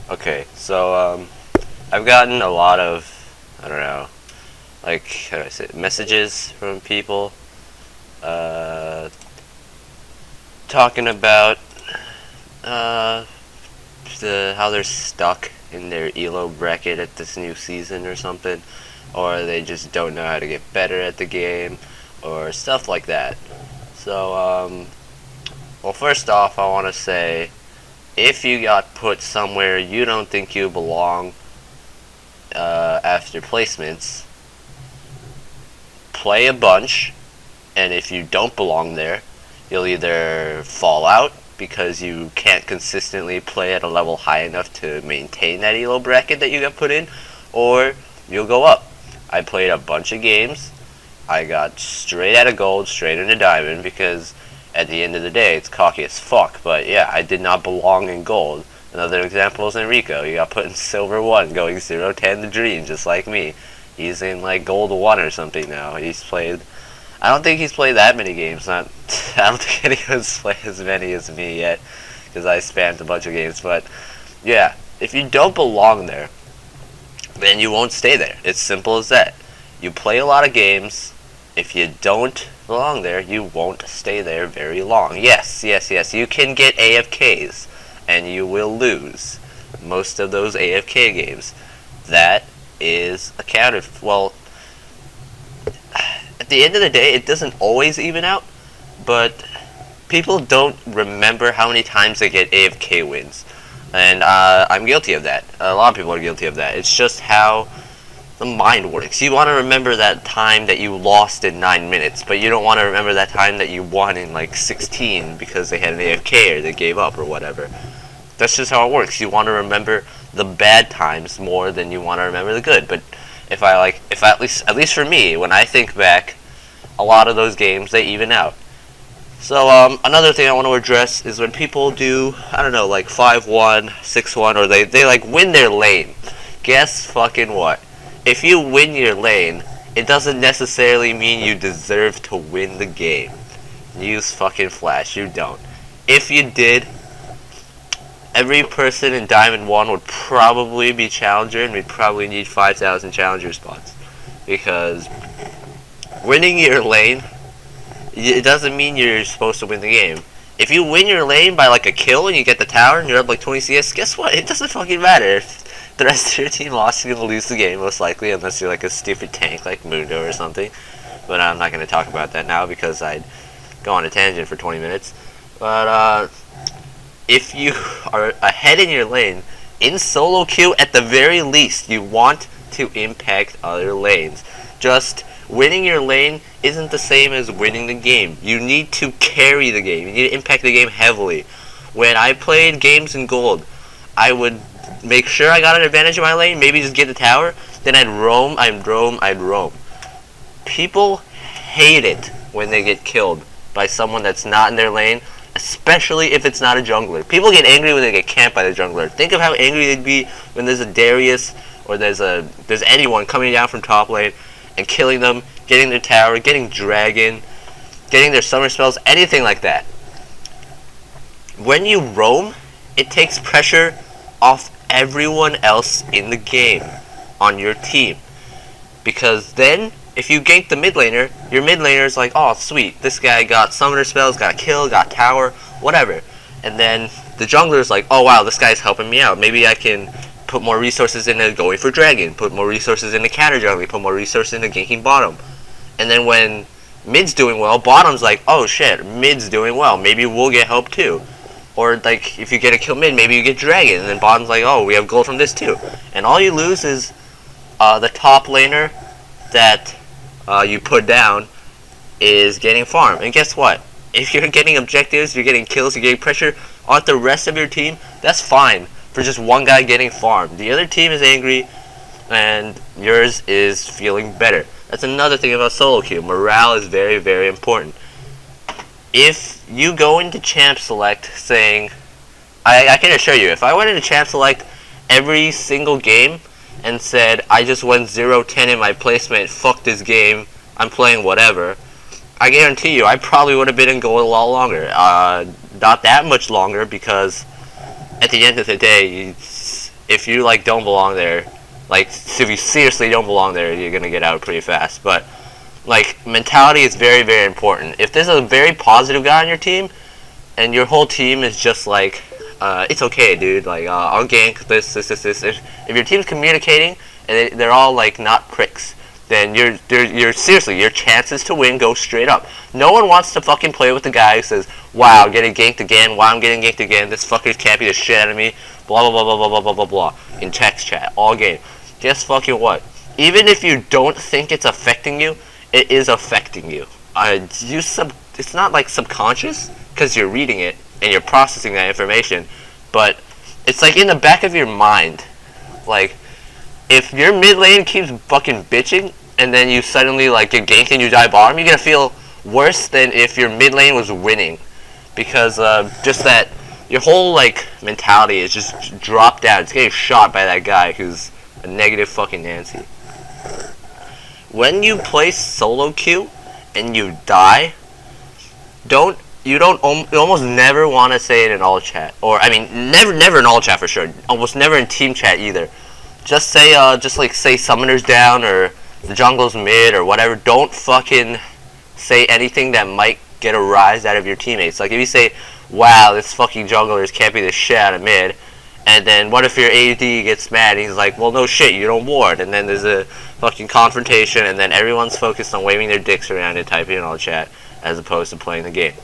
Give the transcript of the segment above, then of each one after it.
Okay, so I've gotten a lot of, I don't know, like, how do I say it, messages from people uh, talking about uh, how they're stuck in their ELO bracket at this new season or something, or they just don't know how to get better at the game, or stuff like that. So, well, first off, I want to say, if you got put somewhere you don't think you belong after placements, play a bunch, and if you don't belong there, you'll either fall out because you can't consistently play at a level high enough to maintain that ELO bracket that you got put in, or you'll go up. I played a bunch of games. I got straight out of gold, straight into diamond, because at the end of the day, it's cocky as fuck. But yeah, I did not belong in gold. Another example is Enrico. He got put in silver 1, going 0-10 to dream, just like me. He's in like gold 1 or something now. He's played, I don't think he's played that many games. I don't think anyone's played as many as me yet, because I spammed a bunch of games. But yeah, if you don't belong there, then you won't stay there. It's simple as that. You play a lot of games. If you don't belong there, you won't stay there very long. Yes, you can get AFKs, and you will lose most of those AFK games. That is accounted for. Well, at the end of the day, it doesn't always even out, but people don't remember how many times they get AFK wins. And I'm guilty of that. A lot of people are guilty of that. It's just how the mind works. You want to remember that time that you lost in 9 minutes, but you don't want to remember that time that you won in like 16 because they had an AFK or they gave up or whatever. That's just how it works. You want to remember the bad times more than you want to remember the good. But if at least for me, when I think back, a lot of those games they even out. So another thing I want to address is when people do, I don't know, like 5-1, 6-1, or they like win their lane. Guess fucking what? If you win your lane, it doesn't necessarily mean you deserve to win the game. Use fucking Flash, you don't. If you did, every person in Diamond 1 would probably be Challenger, and we'd probably need 5,000 Challenger spots. Because winning your lane, it doesn't mean you're supposed to win the game. If you win your lane by like a kill and you get the tower and you're up like 20 CS, guess what? It doesn't fucking matter. If the rest of your team lost, you're going to lose the game, most likely, unless you're like a stupid tank like Mundo or something. But I'm not going to talk about that now because I'd go on a tangent for 20 minutes. But if you are ahead in your lane, in solo queue, at the very least, you want to impact other lanes. Just winning your lane isn't the same as winning the game. You need to carry the game. You need to impact the game heavily. When I played games in gold, I would make sure I got an advantage in my lane, maybe just get the tower, then I'd roam. People hate it when they get killed by someone that's not in their lane, especially if it's not a jungler. People get angry when they get camped by the jungler. Think of how angry they'd be when there's a Darius or there's anyone coming down from top lane and killing them, getting their tower, getting dragon, getting their summer spells, anything like that. When you roam, it takes pressure off everyone else in the game on your team. Because then, if you gank the mid laner, your mid laner is like, oh sweet, this guy got summoner spells, got kill, got tower, whatever. And then the jungler is like, oh wow, this guy's helping me out. Maybe I can put more resources into going for dragon, put more resources into counter jungling, put more resources into ganking bottom. And then when mid's doing well, bottom's like, oh shit, mid's doing well, maybe we'll get help too. Or like if you get a kill mid, maybe you get dragon, and then bottom's like, oh, we have gold from this too. And all you lose is the top laner that you put down is getting farm. And guess what? If you're getting objectives, you're getting kills, you're getting pressure on the rest of your team, that's fine for just one guy getting farm. The other team is angry, and yours is feeling better. That's another thing about solo queue. Morale is very, very important. If you go into champ select saying, I can assure you, if I went into champ select every single game and said, I just went 0-10 in my placement, fuck this game, I'm playing whatever, I guarantee you, I probably would have been in gold a lot longer. Not that much longer, because at the end of the day, if you like don't belong there, like if you seriously don't belong there, you're gonna get out pretty fast. But like mentality is very, very important. If there's a very positive guy on your team, and your whole team is just like, it's okay, dude. Like I'll gank this. If your team's communicating and they're all like not pricks, then you're seriously, your chances to win go straight up. No one wants to fucking play with the guy who says, wow, I'm getting ganked again, wow, I'm getting ganked again, this fucker's camping the shit out of me, blah, blah, blah, blah, blah, blah, blah, blah, in text chat, all game. Guess fucking what? Even if you don't think it's affecting you, it is affecting you. It's not like subconscious, because you're reading it, and you're processing that information, but it's like in the back of your mind, like, if your mid lane keeps fucking bitching, and then you suddenly like get ganked and you die bottom, you're gonna feel worse than if your mid lane was winning, because just that your whole like mentality is just dropped down. It's getting shot by that guy who's a negative fucking Nancy. When you play solo queue and you die, you almost never want to say it in all chat, or I mean never in all chat for sure. Almost never in team chat either. Just say, say summoner's down or the jungle's mid or whatever. Don't fucking say anything that might get a rise out of your teammates. Like if you say, wow, this fucking jungler is camping the shit out of mid, and then what if your AD gets mad and he's like, well, no shit, you don't ward, and then there's a fucking confrontation, and then everyone's focused on waving their dicks around and typing in all chat as opposed to playing the game.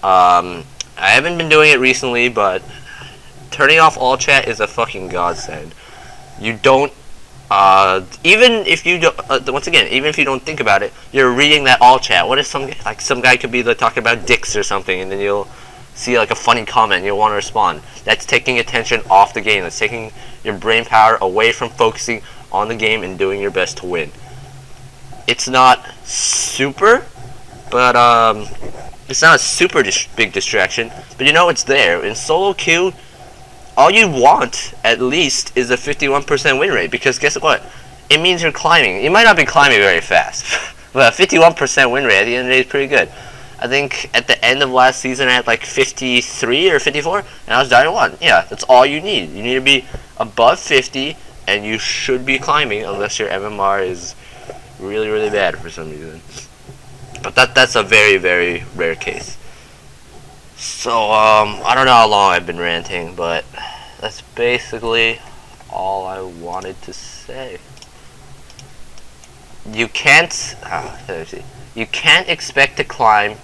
I haven't been doing it recently, but turning off all chat is a fucking godsend. You don't, even if you don't, once again, even if you don't think about it, you're reading that all chat. What if some guy could be like, talking about dicks or something, and then you'll see like a funny comment and you'll want to respond. That's taking attention off the game. That's taking your brain power away from focusing on the game and doing your best to win. It's not super, but it's not a super big distraction, but you know it's there. In solo queue, all you want, at least, is a 51% win rate, because guess what? It means you're climbing. You might not be climbing very fast, but a 51% win rate at the end of the day is pretty good. I think at the end of last season I had like 53 or 54, and I was Diamond 1. Yeah, that's all you need. You need to be above 50, and you should be climbing, unless your MMR is really, really bad for some reason. But that's a very, very rare case. So, I don't know how long I've been ranting, but that's basically all I wanted to say. You can't expect to climb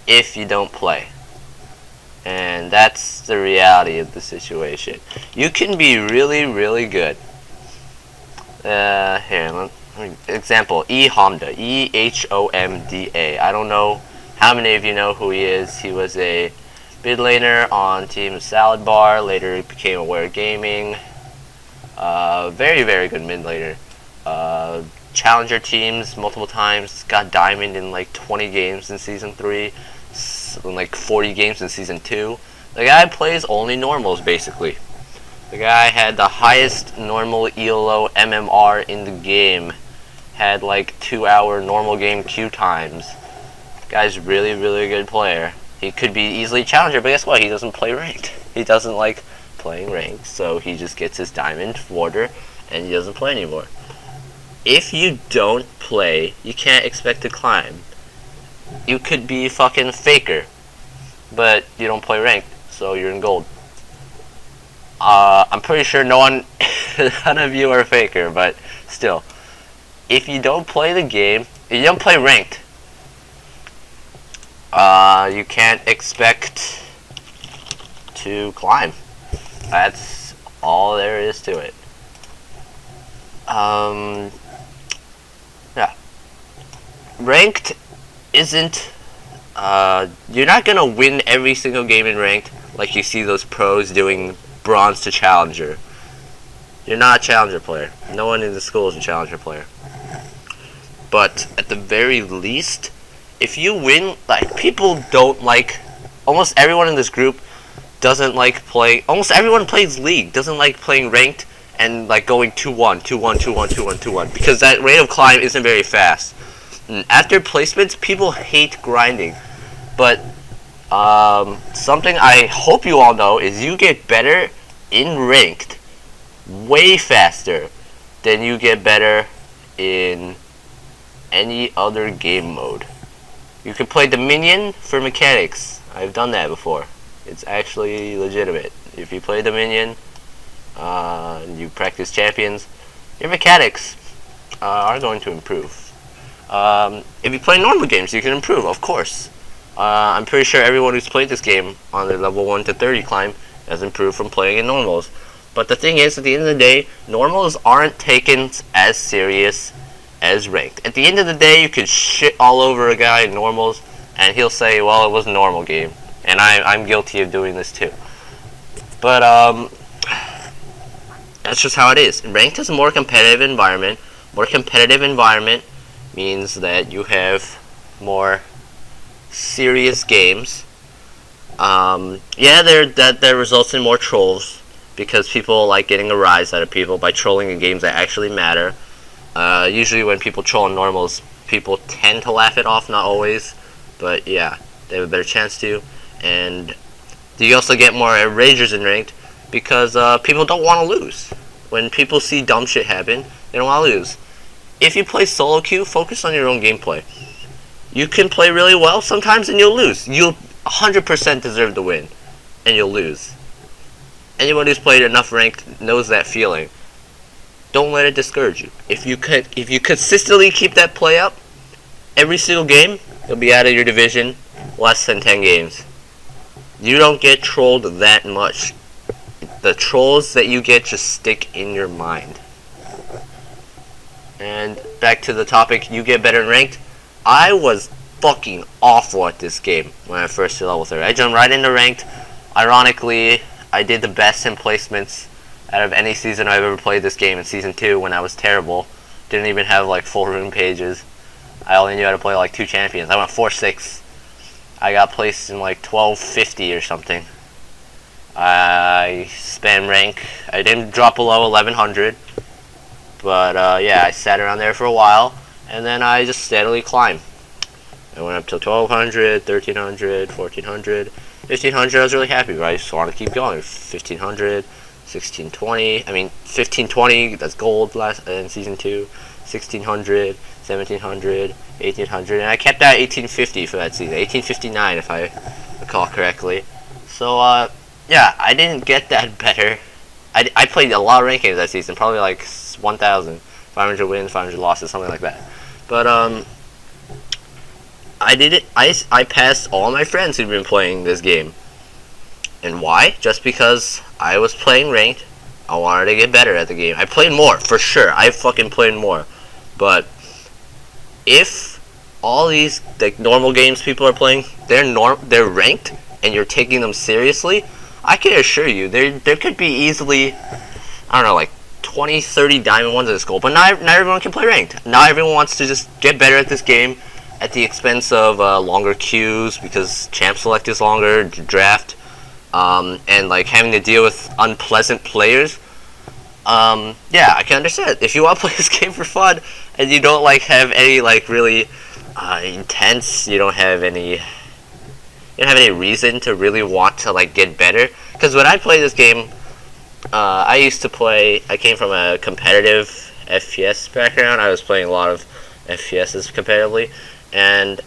if you don't play. And that's the reality of the situation. You can be really, really good. Here, example, eHomda, E-H-O-M-D-A. I don't know how many of you know who he is. He was a mid laner on Team Salad Bar. Later he became Aware Gaming. Very, very good mid laner. Challenger teams multiple times. Got diamond in like 20 games in Season 3. Like 40 games in Season 2. The guy plays only normals, basically. The guy had the highest normal ELO MMR in the game. Had like 2-hour normal game queue times. Guy's really, really good player. He could be easily challenger, but guess what? He doesn't play ranked. He doesn't like playing ranked, so he just gets his diamond warder, and he doesn't play anymore. If you don't play, you can't expect to climb. You could be fucking faker, but you don't play ranked, so you're in gold. I'm pretty sure none of you are faker, but still. If you don't play the game, if you don't play ranked, you can't expect to climb. That's all there is to it. Yeah. Ranked isn't, you're not gonna win every single game in ranked like you see those pros doing bronze to challenger. You're not a challenger player. No one in the school is a challenger player. But at the very least, if you win, like, people don't like, almost everyone in this group doesn't like playing, almost everyone plays League, doesn't like playing ranked and like going 2-1, 2-1, 2-1, 2-1, 2-1, because that rate of climb isn't very fast. And after placements, people hate grinding. But something I hope you all know is you get better in ranked way faster than you get better in any other game mode. You can play Dominion for mechanics. I've done that before. It's actually legitimate. If you play Dominion, and you practice champions, your mechanics are going to improve. If you play normal games, you can improve, of course. I'm pretty sure everyone who's played this game on their level 1 to 30 climb has improved from playing in normals. But the thing is, at the end of the day, normals aren't taken as serious as ranked. At the end of the day, you could shit all over a guy in normals, and he'll say, well, it was a normal game. And I'm guilty of doing this too. But, that's just how it is. Ranked is a more competitive environment. More competitive environment means that you have more serious games. Yeah, that results in more trolls, because people like getting a rise out of people by trolling in games that actually matter. Usually when people troll in normals, people tend to laugh it off, not always, but yeah, they have a better chance to. And you also get more ragers in ranked, because people don't want to lose. When people see dumb shit happen, they don't want to lose. If you play solo queue, focus on your own gameplay. You can play really well sometimes and you'll lose. You'll 100% deserve to win, and you'll lose. Anyone who's played enough ranked knows that feeling. Don't let it discourage you. If you consistently keep that play up, every single game, you'll be out of your division less than 10 games. You don't get trolled that much. The trolls that you get just stick in your mind. And back to the topic, you get better in ranked. I was fucking awful at this game when I first hit level 30. I jumped right into ranked. Ironically, I did the best in placements out of any season I've ever played this game in Season 2 when I was terrible. Didn't even have like full rune pages. I only knew how to play like 2 champions. I went 4-6. I got placed in like 1250 or something. I spam rank. I didn't drop below 1100. But yeah, I sat around there for a while, and then I just steadily climbed. I went up to 1200, 1300, 1400, 1500. I was really happy, but I just wanted to keep going. 1500, 1620. I mean, 1520. That's gold last in Season 2. 1600, 1700, 1800, and I kept that 1850 for that season. 1859, if I recall correctly. So yeah, I didn't get that better. I played a lot of rankings that season, probably like 1,000, 500 wins, 500 losses, something like that. But I did it. I passed all my friends who'd been playing this game. And why? Just because I was playing ranked. I wanted to get better at the game. I played more, for sure. I fucking played more. But if all these like normal games people are playing, they're ranked, and you're taking them seriously, I can assure you there could be easily, I don't know, like 20, 30 diamond ones in this goal. But not everyone can play ranked. Not everyone wants to just get better at this game at the expense of longer queues, because champ select is longer, draft, and like having to deal with unpleasant players. Yeah, I can understand. If you want to play this game for fun and you don't like have any like really intense, you don't have any reason to really want to like get better. Because when I play this game, I came from a competitive FPS background. I was playing a lot of FPSs competitively, and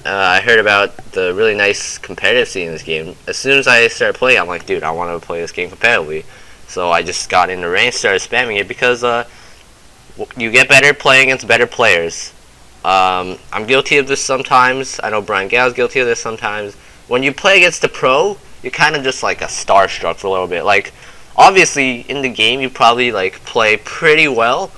I heard about the really nice competitive scene in this game. As soon as I started playing, I'm like, dude, I want to play this game competitively. So I just got into range, started spamming it, because you get better playing against better players. I'm guilty of this sometimes. I know Brian Gale's guilty of this sometimes. When you play against a pro, you're kind of just like a starstruck for a little bit. Like, obviously, in the game, you probably like play pretty well,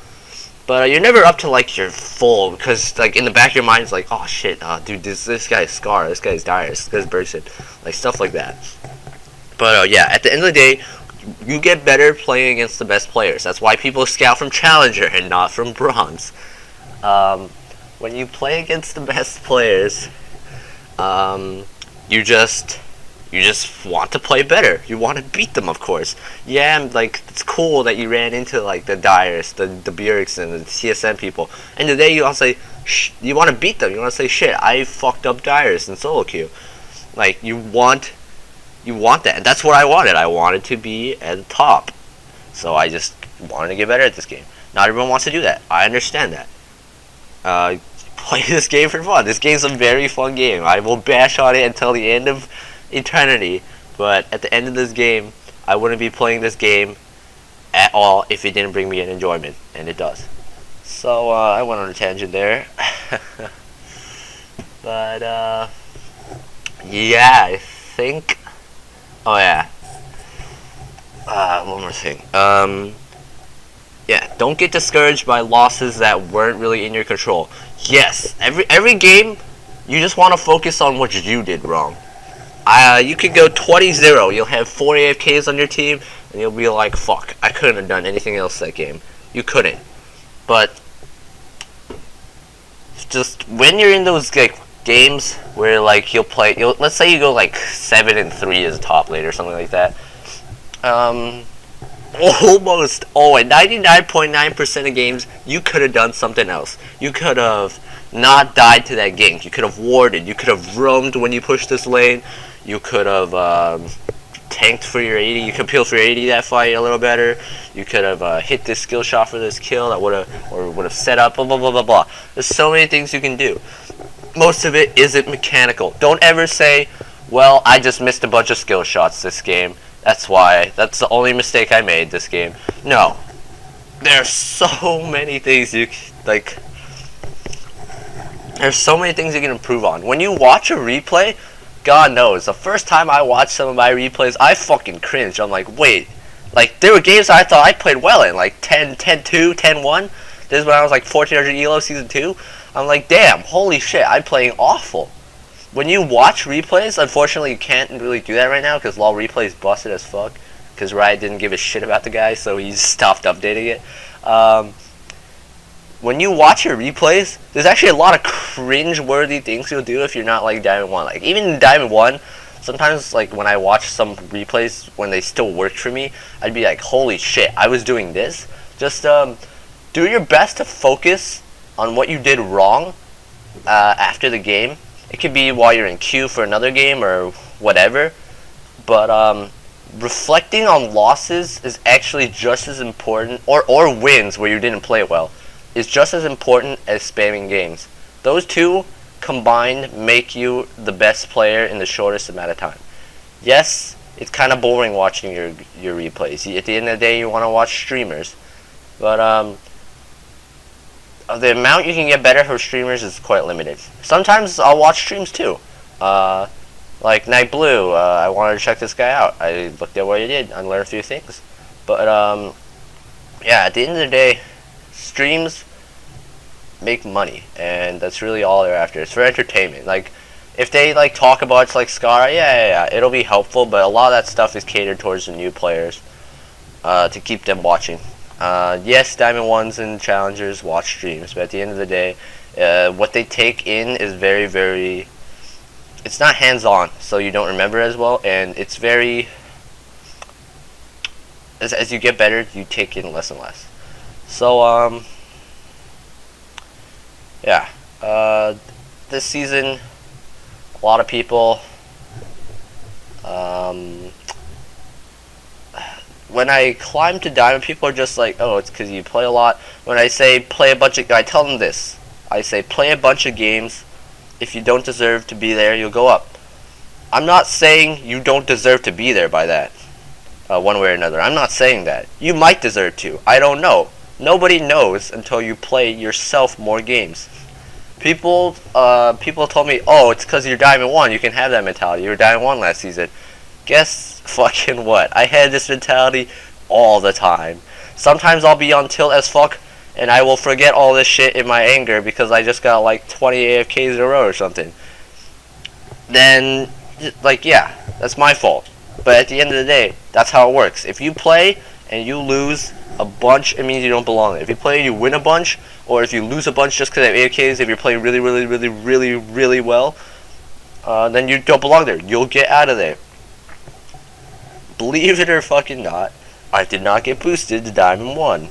but you're never up to like your full, because like in the back of your mind, it's like, oh shit, dude, this guy's Scar, this guy's Dire, this guy's Bergson, like stuff like that. But yeah, at the end of the day, you get better playing against the best players. That's why people scout from Challenger and not from Bronze. When you play against the best players, you just want to play better. You want to beat them, of course. Yeah, like, it's cool that you ran into like the Dyers, the Bjergs, and the TSM people, and today you all say, you want to beat them. You want to say, shit, I fucked up Dyers in solo queue. Like, you want You want that, and that's what I wanted. I wanted to be at the top, so I just wanted to get better at this game. Not everyone wants to do that. I understand that. Play this game for fun. This game's a very fun game. I will bash on it until the end of eternity, but at the end of this game, I wouldn't be playing this game at all if it didn't bring me an enjoyment, and it does. So I went on a tangent there. But yeah, I think. Oh yeah. One more thing. Yeah, don't get discouraged by losses that weren't really in your control. Yes, every game, you just want to focus on what you did wrong. You could go 20-0. You'll have 4 AFKs on your team, and you'll be like, "Fuck, I couldn't have done anything else that game." You couldn't. But just when you're in those like games where like let's say you go like 7-3 as top lane or something like that. Almost always, 99.9% of games, you could have done something else. You could have not died to that gank. You could have warded. You could have roamed when you pushed this lane. You could have tanked for your 80. You could peel for your 80 that fight a little better. You could have hit this skill shot for this kill that would have set up. Blah blah blah blah blah. There's so many things you can do. Most of it isn't mechanical. Don't ever say, "Well, I just missed a bunch of skill shots this game. That's the only mistake I made this game." No. There's so many things there's so many things you can improve on. When you watch a replay, God knows, the first time I watched some of my replays, I fucking cringed. I'm like, wait. Like, there were games I thought I played well in, like 10-2, 10-1. This is when I was like 1400 ELO Season 2. I'm like, damn, holy shit, I'm playing awful. When you watch replays, unfortunately you can't really do that right now because LoL replays busted as fuck. Because Riot didn't give a shit about the guy, so he stopped updating it. When you watch your replays, there's actually a lot of cringe-worthy things you'll do if you're not like Diamond 1. Like, even in Diamond 1, sometimes like when I watch some replays when they still worked for me, I'd be like, holy shit, I was doing this. Just do your best to focus on what you did wrong after the game. It could be while you're in queue for another game or whatever, but reflecting on losses is actually just as important, or wins where you didn't play well, is just as important as spamming games. Those two combined make you the best player in the shortest amount of time. Yes, it's kind of boring watching your replays. At the end of the day, you want to watch streamers, but the amount you can get better for streamers is quite limited. Sometimes I'll watch streams too. Like Night Blue, I wanted to check this guy out. I looked at what he did. I learned a few things. But yeah, at the end of the day, streams make money, and that's really all they're after. It's for entertainment. Like, if they like talk about like Scar, yeah, it'll be helpful. But a lot of that stuff is catered towards the new players to keep them watching. Yes, Diamond 1s and Challengers watch streams, but at the end of the day, what they take in is very, very... It's not hands-on, so you don't remember as well, and it's very... As you get better, you take in less and less. So, yeah. This season, a lot of people... when I climb to Diamond, people are just like, oh, it's because you play a lot. When I say play a bunch of... I tell them this. I say play a bunch of games. If you don't deserve to be there, you'll go up. I'm not saying you don't deserve to be there by that. One way or another. I'm not saying that. You might deserve to. I don't know. Nobody knows until you play yourself more games. People told me, oh, it's because you're Diamond 1. You can have that mentality. You were Diamond 1 last season. Guess fucking what? I had this mentality all the time. Sometimes I'll be on tilt as fuck, and I will forget all this shit in my anger because I just got like 20 AFKs in a row or something. Then, like, yeah, that's my fault. But at the end of the day, that's how it works. If you play and you lose a bunch, it means you don't belong there. If you play and you win a bunch, or if you lose a bunch just because of AFKs, if you're playing really, really, really, really, really well, then you don't belong there. You'll get out of there. Believe it or fucking not, I did not get boosted to Diamond 1.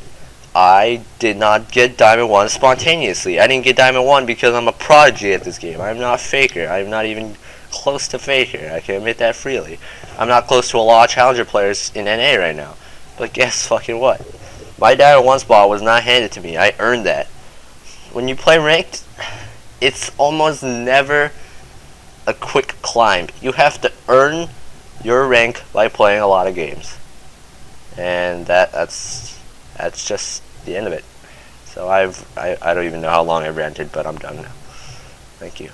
I did not get Diamond 1 spontaneously. I didn't get Diamond 1 because I'm a prodigy at this game. I'm not Faker. I'm not even close to fate here. I can admit that freely. I'm not close to a lot of challenger players in NA right now. But guess fucking what? My Diamond 1 spot was not handed to me. I earned that. When you play ranked, it's almost never a quick climb. You have to earn your rank by playing a lot of games. And that's just the end of it. So I don't even know how long I ranted, but I'm done now. Thank you.